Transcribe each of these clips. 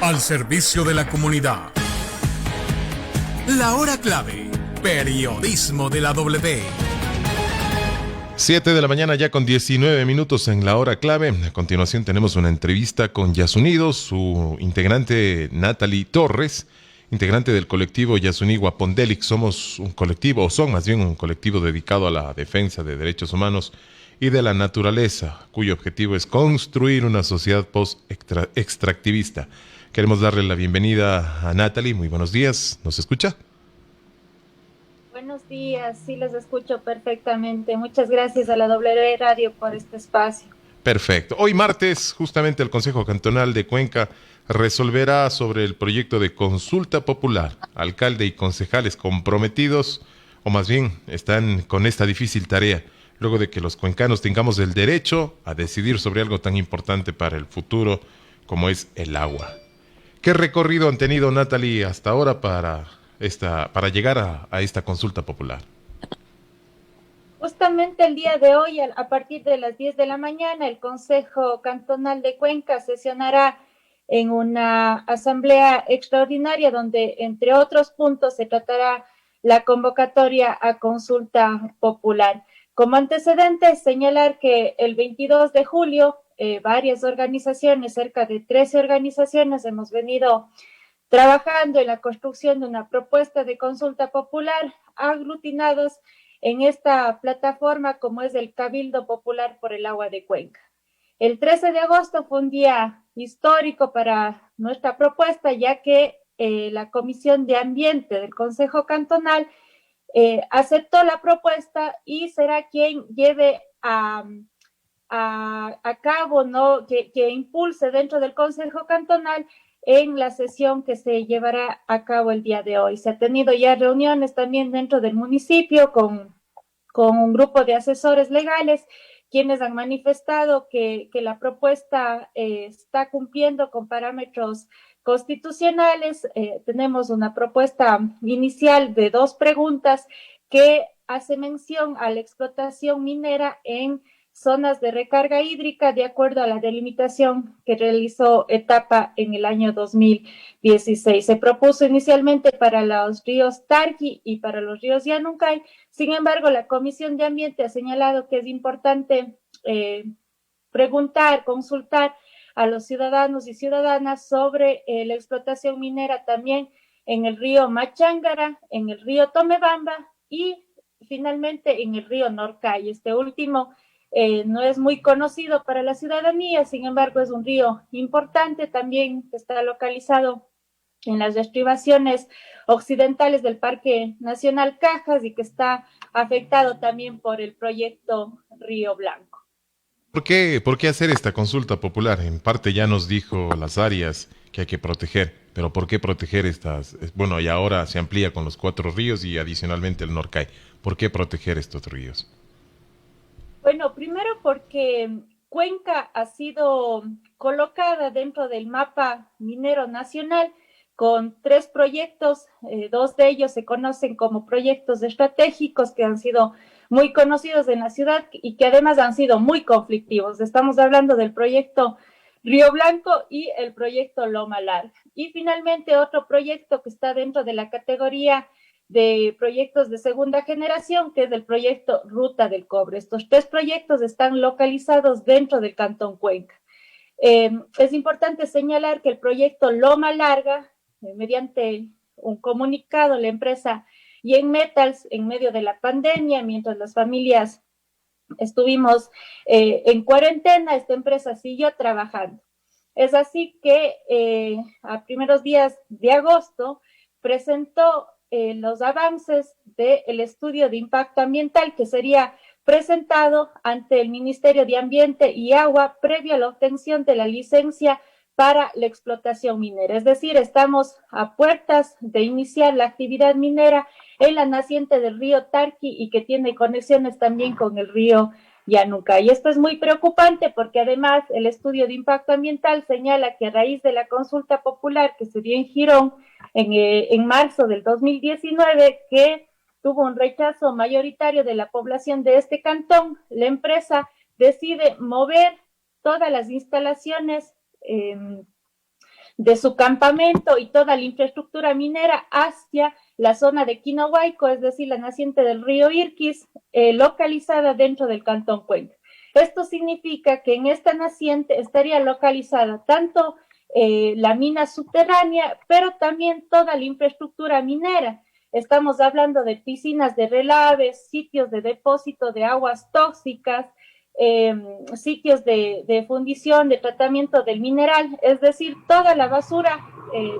al servicio de la comunidad. La hora clave, periodismo de la W. 7 de la mañana ya con 19 minutos en la hora clave. A continuación tenemos una entrevista con Yasunidos, su integrante Natalie Torres, integrante del colectivo Yasuní Wapondélic. Somos un colectivo, o son más bien un colectivo dedicado a la defensa de derechos humanos y de la naturaleza, cuyo objetivo es construir una sociedad post-extractivista. Queremos darle la bienvenida a Natalie. Muy buenos días, ¿nos escucha? Buenos días, sí les escucho perfectamente. Muchas gracias a la W Radio por este espacio. Perfecto. Hoy martes, justamente el Consejo Cantonal de Cuenca resolverá sobre el proyecto de consulta popular. Alcalde y concejales comprometidos, o más bien están con esta difícil tarea, luego de que los cuencanos tengamos el derecho a decidir sobre algo tan importante para el futuro como es el agua. ¿Qué recorrido han tenido, Natalie, hasta ahora para llegar a esta consulta popular? Justamente el día de hoy, a partir de las 10 de la mañana, el Consejo Cantonal de Cuenca sesionará en una asamblea extraordinaria donde, entre otros puntos, se tratará la convocatoria a consulta popular. Como antecedente, señalar que el 22 de julio, varias organizaciones, cerca de 13 organizaciones, hemos venido trabajando en la construcción de una propuesta de consulta popular, aglutinados en esta plataforma como es el Cabildo Popular por el Agua de Cuenca. El 13 de agosto fue un día histórico para nuestra propuesta, ya que la Comisión de Ambiente del Consejo Cantonal aceptó la propuesta y será quien lleve a cabo, ¿no? que impulse dentro del Consejo Cantonal en la sesión que se llevará a cabo el día de hoy. Se ha tenido ya reuniones también dentro del municipio con un grupo de asesores legales, quienes han manifestado que la propuesta está cumpliendo con parámetros constitucionales. Tenemos una propuesta inicial de 2 preguntas que hace mención a la explotación minera en zonas de recarga hídrica de acuerdo a la delimitación que realizó Etapa en el año 2016. Se propuso inicialmente para los ríos Tarqui y para los ríos Llanuncay. Sin embargo, la Comisión de Ambiente ha señalado que es importante preguntar, consultar a los ciudadanos y ciudadanas sobre la explotación minera también en el río Machángara, en el río Tomebamba y finalmente en el río Norcay. Este último no es muy conocido para la ciudadanía, sin embargo es un río importante también que está localizado en las estribaciones occidentales del Parque Nacional Cajas y que está afectado también por el proyecto Río Blanco. ¿Por qué hacer esta consulta popular? En parte ya nos dijo las áreas que hay que proteger, pero ¿por qué proteger estas? Bueno, y ahora se amplía con los 4 ríos y adicionalmente el Norcay. ¿Por qué proteger estos ríos? Bueno, primero porque Cuenca ha sido colocada dentro del mapa minero nacional con 3 proyectos, 2 de ellos se conocen como proyectos estratégicos que han sido muy conocidos en la ciudad y que además han sido muy conflictivos. Estamos hablando del proyecto Río Blanco y el proyecto Loma Larga. Y finalmente otro proyecto que está dentro de la categoría de proyectos de segunda generación, que es el proyecto Ruta del Cobre. Estos 3 proyectos están localizados dentro del Cantón Cuenca. Es importante señalar que el proyecto Loma Larga, mediante un comunicado, la empresa Yen Metals, en medio de la pandemia, mientras las familias estuvimos en cuarentena, esta empresa siguió trabajando. Es así que a primeros días de agosto presentó los avances del estudio de impacto ambiental que sería presentado ante el Ministerio de Ambiente y Agua previo a la obtención de la licencia para la explotación minera. Es decir, estamos a puertas de iniciar la actividad minera en la naciente del río Tarqui y que tiene conexiones también con el río Llanuncay. Y esto es muy preocupante porque además el estudio de impacto ambiental señala que a raíz de la consulta popular que se dio en Girón en marzo del 2019, que tuvo un rechazo mayoritario de la población de este cantón, la empresa decide mover todas las instalaciones de su campamento y toda la infraestructura minera hacia la zona de Quinohuayco, es decir, la naciente del río Irquis, localizada dentro del Cantón Cuenca. Esto significa que en esta naciente estaría localizada tanto la mina subterránea, pero también toda la infraestructura minera. Estamos hablando de piscinas de relaves, sitios de depósito de aguas tóxicas, sitios de fundición, de tratamiento del mineral, es decir, toda la basura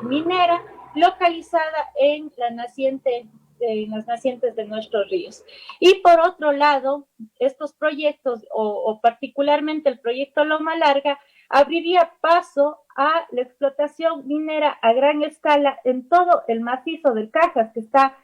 minera localizada en la naciente, en las nacientes de nuestros ríos. Y por otro lado, estos proyectos, o particularmente el proyecto Loma Larga, abriría paso a la explotación minera a gran escala en todo el macizo del Cajas, que está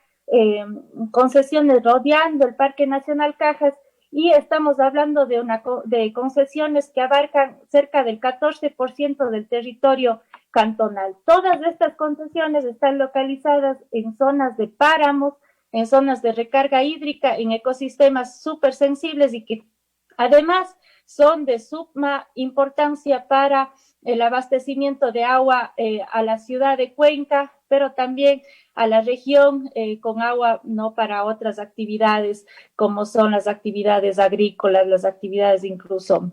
concesiones rodeando el Parque Nacional Cajas, y estamos hablando de concesiones que abarcan cerca del 14% del territorio cantonal. Todas estas concesiones están localizadas en zonas de páramos, en zonas de recarga hídrica, en ecosistemas súper sensibles y que además son de suma importancia para el abastecimiento de agua a la ciudad de Cuenca, pero también a la región con agua no para otras actividades como son las actividades agrícolas, las actividades incluso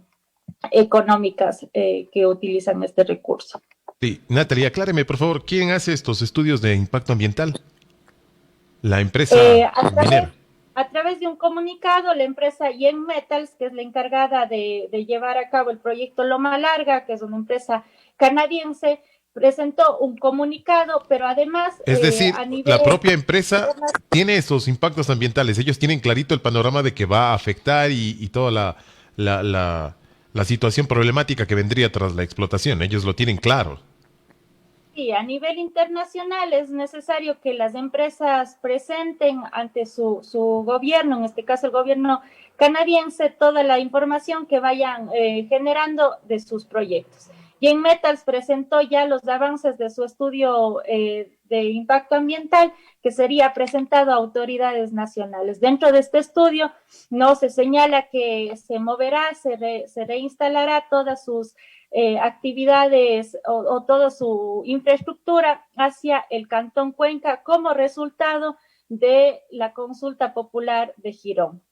económicas que utilizan este recurso. Sí, Natalia, acláreme, por favor, ¿quién hace estos estudios de impacto ambiental? La empresa minera. A través de un comunicado, la empresa Yen Metals, que es la encargada de llevar a cabo el proyecto Loma Larga, que es una empresa canadiense, presentó un comunicado, pero además... Es decir, la propia empresa tiene esos impactos ambientales. Ellos tienen clarito el panorama de que va a afectar y toda la situación problemática que vendría tras la explotación. Ellos lo tienen claro. Sí, a nivel internacional es necesario que las empresas presenten ante su gobierno, en este caso el gobierno canadiense, toda la información que vayan generando de sus proyectos. Yen Metals presentó ya los avances de su estudio de impacto ambiental que sería presentado a autoridades nacionales. Dentro de este estudio no se señala que se moverá, se reinstalará todas sus actividades o toda su infraestructura hacia el Cantón Cuenca como resultado de la consulta popular de Girón.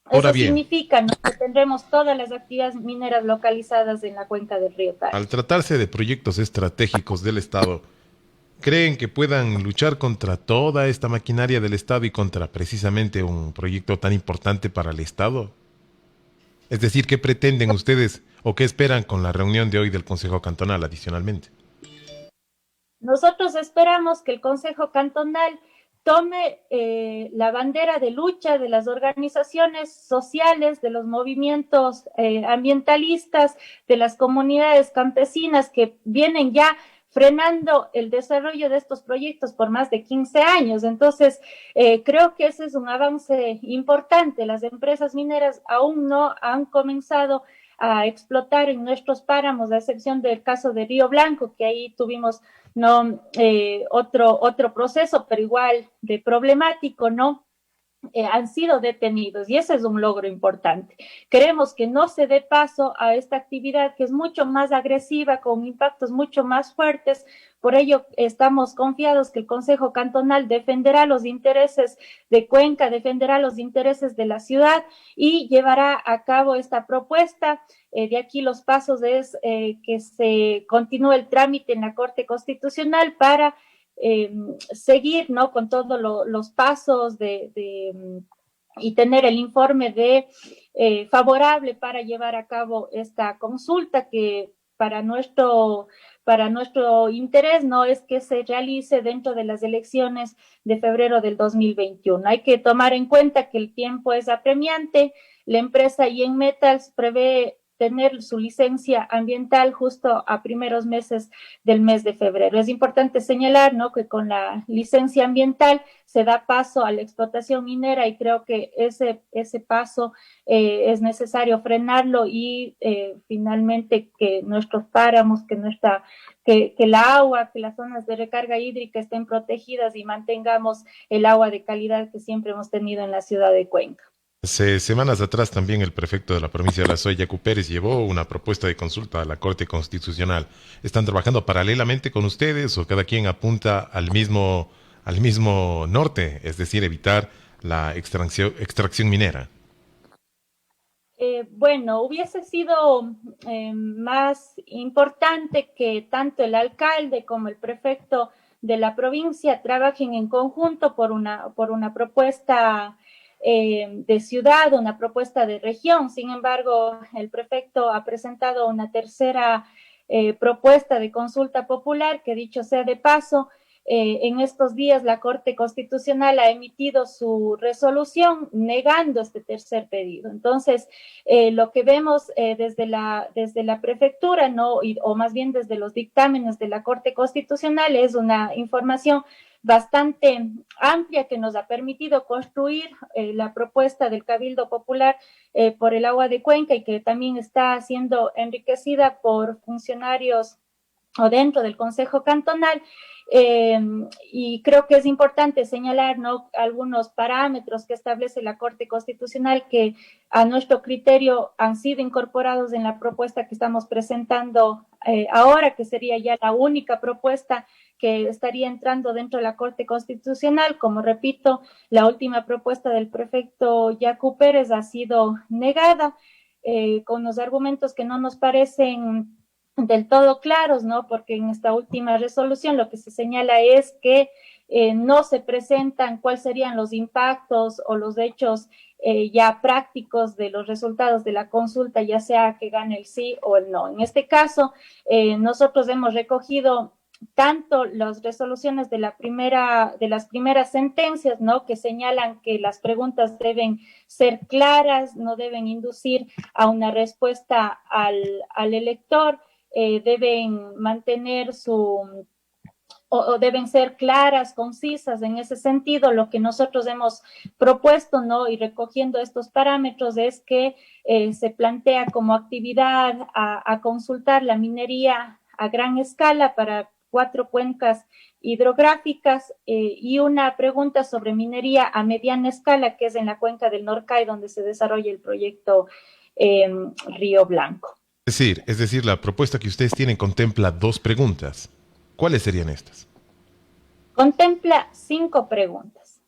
Ahora Eso bien, significa, ¿no?, que tendremos todas las actividades mineras localizadas en la cuenca del río Tari. al tratarse de proyectos estratégicos del Estado, ¿creen que puedan luchar contra toda esta maquinaria del Estado y contra precisamente un proyecto tan importante para el Estado? Es decir, ¿qué pretenden ustedes o qué esperan con la reunión de hoy del Consejo Cantonal adicionalmente? Nosotros esperamos que el Consejo Cantonal tome la bandera de lucha de las organizaciones sociales, de los movimientos ambientalistas, de las comunidades campesinas que vienen ya frenando el desarrollo de estos proyectos por más de 15 años. Entonces, creo que ese es un avance importante. Las empresas mineras aún no han comenzado a explotar en nuestros páramos, a excepción del caso de Río Blanco, que ahí tuvimos no otro proceso, pero igual de problemático, ¿no? Han sido detenidos y ese es un logro importante. Queremos que no se dé paso a esta actividad que es mucho más agresiva, con impactos mucho más fuertes. Por ello, estamos confiados que el Consejo Cantonal defenderá los intereses de Cuenca, defenderá los intereses de la ciudad y llevará a cabo esta propuesta. De aquí los pasos es que se continúe el trámite en la Corte Constitucional para seguir, ¿no?, con todos los pasos y tener el informe favorable para llevar a cabo esta consulta que para nuestro interés no es que se realice dentro de las elecciones de febrero del 2021. Hay que tomar en cuenta que el tiempo es apremiante. La empresa Yen Metals prevé tener su licencia ambiental justo a primeros meses del mes de febrero. Es importante señalar, ¿no?, que con la licencia ambiental se da paso a la explotación minera y creo que ese paso es necesario frenarlo y finalmente que nuestros páramos, que el agua, que las zonas de recarga hídrica estén protegidas y mantengamos el agua de calidad que siempre hemos tenido en la ciudad de Cuenca. Hace semanas atrás también el prefecto de la provincia de La Suay, Yacu Pérez, llevó una propuesta de consulta a la Corte Constitucional. ¿Están trabajando paralelamente con ustedes o cada quien apunta al mismo norte, es decir, evitar la extracción minera? Bueno, hubiese sido más importante que tanto el alcalde como el prefecto de la provincia trabajen en conjunto por una propuesta de ciudad, una propuesta de región. Sin embargo, el prefecto ha presentado una tercera propuesta de consulta popular que, dicho sea de paso, en estos días la Corte Constitucional ha emitido su resolución negando este tercer pedido. Entonces, lo que vemos desde la prefectura, ¿no? O más bien desde los dictámenes de la Corte Constitucional, es una información bastante amplia que nos ha permitido construir la propuesta del Cabildo Popular por el agua de Cuenca y que también está siendo enriquecida por funcionarios o dentro del Consejo Cantonal. Y creo que es importante señalar, ¿no?, algunos parámetros que establece la Corte Constitucional que a nuestro criterio han sido incorporados en la propuesta que estamos presentando ahora, que sería ya la única propuesta que estaría entrando dentro de la Corte Constitucional. Como repito, la última propuesta del prefecto Yacu Pérez ha sido negada con los argumentos que no nos parecen del todo claros, ¿no? Porque en esta última resolución lo que se señala es que no se presentan cuáles serían los impactos o los hechos ya prácticos de los resultados de la consulta, ya sea que gane el sí o el no. En este caso, nosotros hemos recogido tanto las resoluciones de las primeras sentencias, ¿no?, que señalan que las preguntas deben ser claras, no deben inducir a una respuesta al elector, deben mantener o deben ser claras, concisas en ese sentido. Lo que nosotros hemos propuesto, ¿no?, y recogiendo estos parámetros es que se plantea como actividad a consultar la minería a gran escala para 4 cuencas hidrográficas y una pregunta sobre minería a mediana escala, que es en la cuenca del Norcay, donde se desarrolla el proyecto Río Blanco. Es decir, la propuesta que ustedes tienen contempla 2 preguntas. ¿Cuáles serían estas? Contempla 5 preguntas.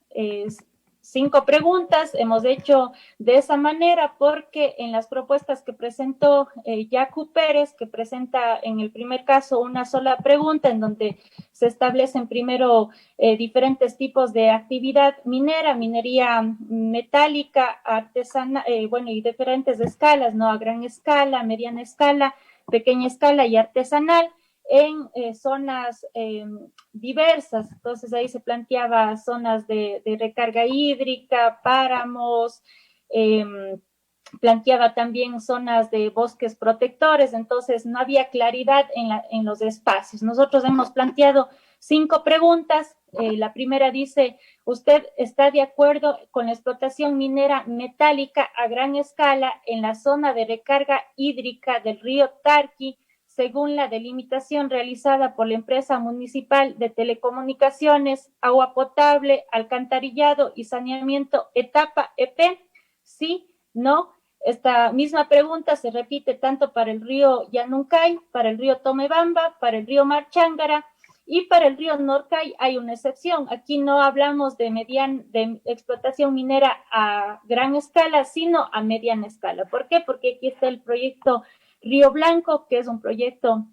5 preguntas hemos hecho de esa manera porque en las propuestas que presentó Yacu Pérez, que presenta en el primer caso una sola pregunta en donde se establecen primero diferentes tipos de actividad minera, minería metálica, artesana, bueno, y diferentes escalas, ¿no? A gran escala, mediana escala, pequeña escala y artesanal en zonas diversas. Entonces ahí se planteaba zonas de recarga hídrica, páramos, planteaba también zonas de bosques protectores. Entonces no había claridad en los espacios. Nosotros hemos planteado 5 preguntas. La primera dice: ¿usted está de acuerdo con la explotación minera metálica a gran escala en la zona de recarga hídrica del río Tarqui, según la delimitación realizada por la empresa municipal de telecomunicaciones, agua potable, alcantarillado y saneamiento etapa EP? Sí, no. Esta misma pregunta se repite tanto para el río Yanuncay, para el río Tomebamba, para el río Marchángara y para el río Norcay. Hay una excepción. Aquí no hablamos de explotación minera a gran escala, sino a mediana escala. ¿Por qué? Porque aquí está el proyecto Río Blanco, que es un proyecto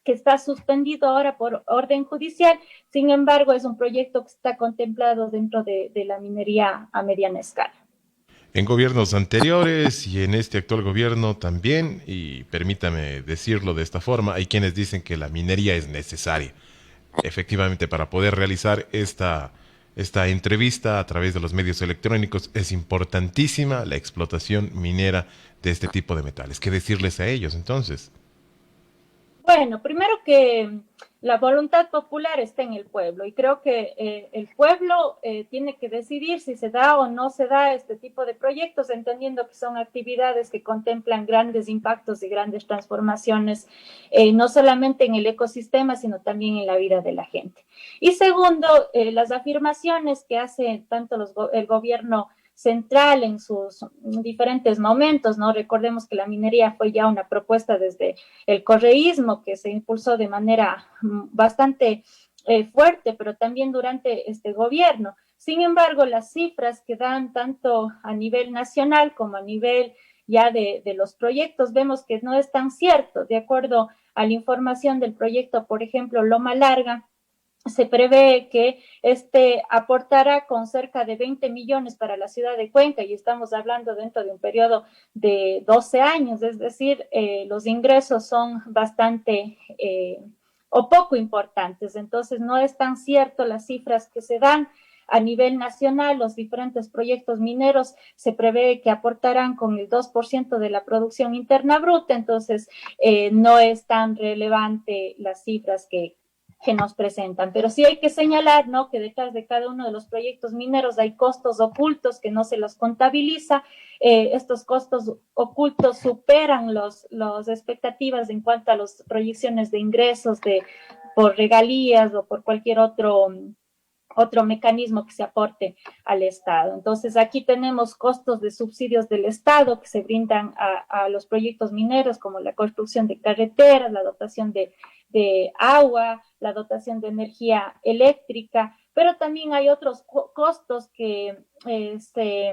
que está suspendido ahora por orden judicial. Sin embargo, es un proyecto que está contemplado dentro de la minería a mediana escala. En gobiernos anteriores y en este actual gobierno también, y permítame decirlo de esta forma, hay quienes dicen que la minería es necesaria. Efectivamente, para poder realizar esta entrevista a través de los medios electrónicos, es importantísima la explotación minera de este tipo de metales. ¿Qué decirles a ellos entonces? Bueno, primero que la voluntad popular está en el pueblo y creo que el pueblo tiene que decidir si se da o no se da este tipo de proyectos, entendiendo que son actividades que contemplan grandes impactos y grandes transformaciones, no solamente en el ecosistema, sino también en la vida de la gente. Y segundo, las afirmaciones que hace tanto el gobierno central en sus diferentes momentos, ¿no? Recordemos que la minería fue ya una propuesta desde el correísmo que se impulsó de manera bastante fuerte, pero también durante este gobierno. Sin embargo, las cifras que dan tanto a nivel nacional como a nivel ya de los proyectos, vemos que no es tan cierto. De acuerdo a la información del proyecto, por ejemplo, Loma Larga, se prevé que aportará con cerca de 20 millones para la ciudad de Cuenca y estamos hablando dentro de un periodo de 12 años, es decir, los ingresos son bastante o poco importantes, entonces no es tan cierto las cifras que se dan. A nivel nacional, los diferentes proyectos mineros se prevé que aportarán con el 2% de la producción interna bruta, entonces no es tan relevante las cifras que nos presentan, pero sí hay que señalar, ¿no?, que detrás de cada uno de los proyectos mineros hay costos ocultos que no se los contabiliza. Estos costos ocultos superan las expectativas en cuanto a las proyecciones de ingresos por regalías o por cualquier otro mecanismo que se aporte al Estado. Entonces, aquí tenemos costos de subsidios del Estado que se brindan a los proyectos mineros, como la construcción de carreteras, la dotación de agua, la dotación de energía eléctrica, pero también hay otros costos que se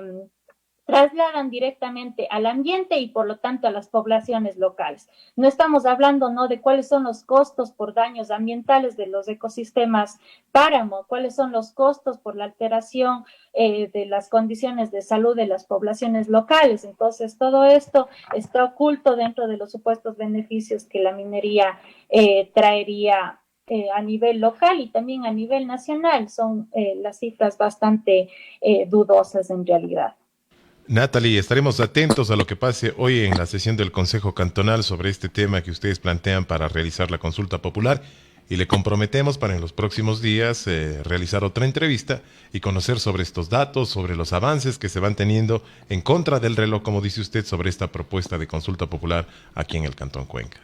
trasladan directamente al ambiente y por lo tanto a las poblaciones locales. No estamos hablando, ¿no?, de cuáles son los costos por daños ambientales de los ecosistemas páramo, cuáles son los costos por la alteración de las condiciones de salud de las poblaciones locales. Entonces, todo esto está oculto dentro de los supuestos beneficios que la minería traería a nivel local y también a nivel nacional. Son las cifras bastante dudosas en realidad. Natalie, estaremos atentos a lo que pase hoy en la sesión del Consejo Cantonal sobre este tema que ustedes plantean para realizar la consulta popular y le comprometemos para en los próximos días realizar otra entrevista y conocer sobre estos datos, sobre los avances que se van teniendo en contra del reloj, como dice usted, sobre esta propuesta de consulta popular aquí en el Cantón Cuenca.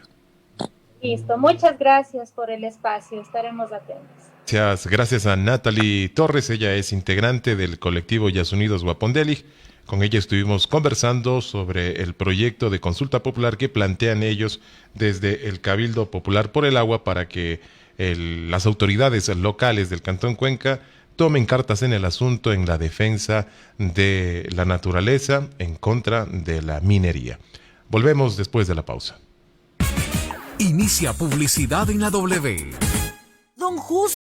Listo, muchas gracias por el espacio, estaremos atentos. Gracias a Natalie Torres, ella es integrante del colectivo Yasunidos Guapondeli. Con ella estuvimos conversando sobre el proyecto de consulta popular que plantean ellos desde el Cabildo Popular por el Agua para que las autoridades locales del Cantón Cuenca tomen cartas en el asunto en la defensa de la naturaleza en contra de la minería. Volvemos después de la pausa. Inicia publicidad en la W. Don Justo.